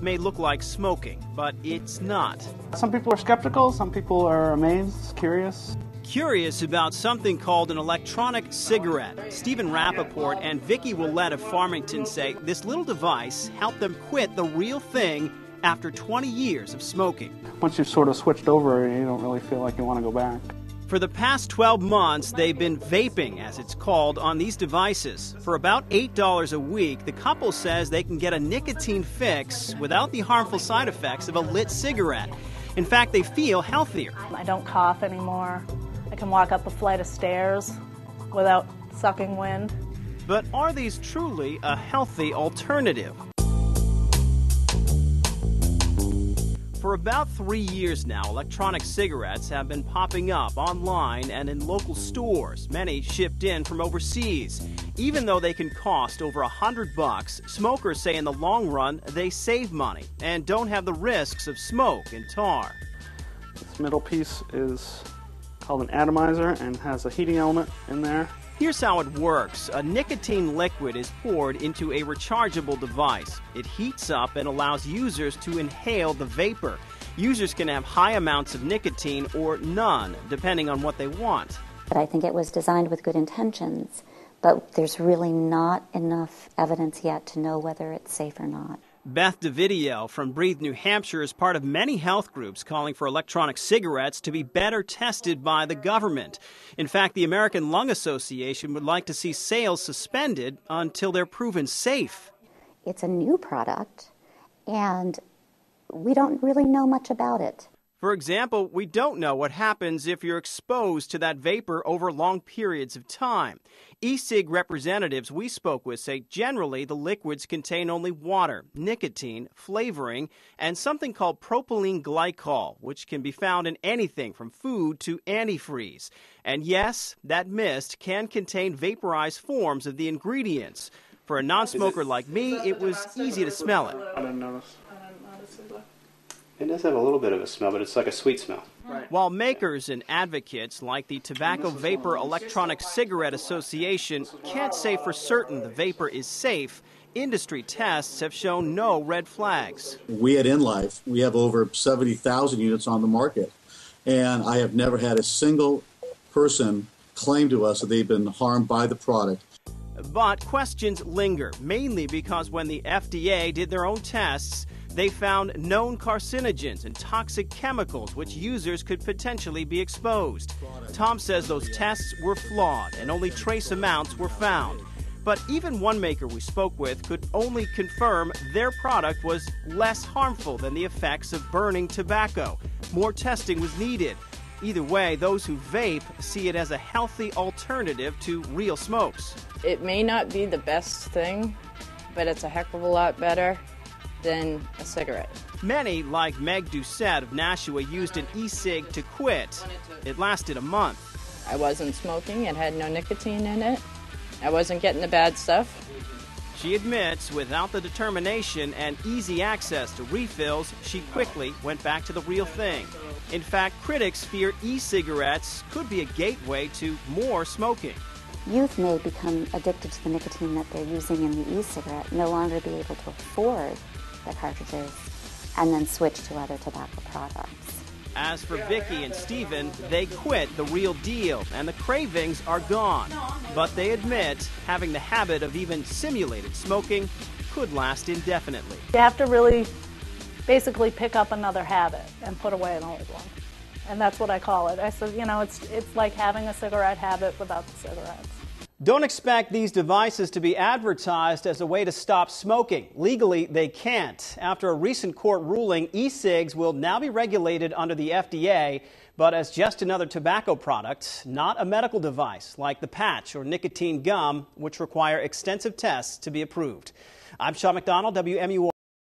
may look like smoking, but it's not. Some people are skeptical, some people are amazed, curious. Curious about something called an electronic cigarette. Stephen Rappaport and Vicki Willett of Farmington say this little device helped them quit the real thing after 20 years of smoking. Once you've sort of switched over, you don't really feel like you want to go back. For the past 12 months, they've been vaping, as it's called, on these devices. For about $8 a week, the couple says they can get a nicotine fix without the harmful side effects of a lit cigarette. In fact, they feel healthier. I don't cough anymore. I can walk up a flight of stairs without sucking wind. But are these truly a healthy alternative? For about 3 years now, electronic cigarettes have been popping up online and in local stores, many shipped in from overseas. Even though they can cost over $100, smokers say in the long run they save money and don't have the risks of smoke and tar. This middle piece is called an atomizer and has a heating element in there. Here's how it works. A nicotine liquid is poured into a rechargeable device. It heats up and allows users to inhale the vapor. Users can have high amounts of nicotine or none, depending on what they want. But I think it was designed with good intentions, but there's really not enough evidence yet to know whether it's safe or not. Beth DeVideo from Breathe, New Hampshire is part of many health groups calling for electronic cigarettes to be better tested by the government. In fact, the American Lung Association would like to see sales suspended until they're proven safe. It's a new product, and we don't really know much about it. For example, we don't know what happens if you're exposed to that vapor over long periods of time. E-cig representatives we spoke with say generally the liquids contain only water, nicotine, flavoring, and something called propylene glycol, which can be found in anything from food to antifreeze. And yes, that mist can contain vaporized forms of the ingredients. For a non-smoker like me, it was easy to smell it. I didn't notice. It does have a little bit of a smell, but it's like a sweet smell. While makers and advocates like the Tobacco Vapor Electronic Cigarette Association can't say for certain the vapor is safe, industry tests have shown no red flags. We at InLife, we have over 70,000 units on the market, and I have never had a single person claim to us that they've been harmed by the product. But questions linger, mainly because when the FDA did their own tests, they found known carcinogens and toxic chemicals which users could potentially be exposed. Tom says those tests were flawed and only trace amounts were found. But even one maker we spoke with could only confirm their product was less harmful than the effects of burning tobacco. More testing was needed. Either way, those who vape see it as a healthy alternative to real smokes. It may not be the best thing, but it's a heck of a lot better than a cigarette. Many, like Meg Doucette of Nashua, used an e-cig to quit. It lasted a month. I wasn't smoking, it had no nicotine in it. I wasn't getting the bad stuff. She admits without the determination and easy access to refills, she quickly went back to the real thing. In fact, critics fear e-cigarettes could be a gateway to more smoking. Youth may become addicted to the nicotine that they're using in the e-cigarette, no longer be able to afford the cartridges, and then switch to other tobacco products. As for Vicki and Stephen, they quit the real deal, and the cravings are gone. But they admit having the habit of even simulated smoking could last indefinitely. You have to really basically pick up another habit and put away an old one. And that's what I call it. I said, you know, it's like having a cigarette habit without the cigarettes. Don't expect these devices to be advertised as a way to stop smoking. Legally, they can't. After a recent court ruling, e-cigs will now be regulated under the FDA, but as just another tobacco product, not a medical device like the patch or nicotine gum, which require extensive tests to be approved. I'm Sean McDonald, WMUR.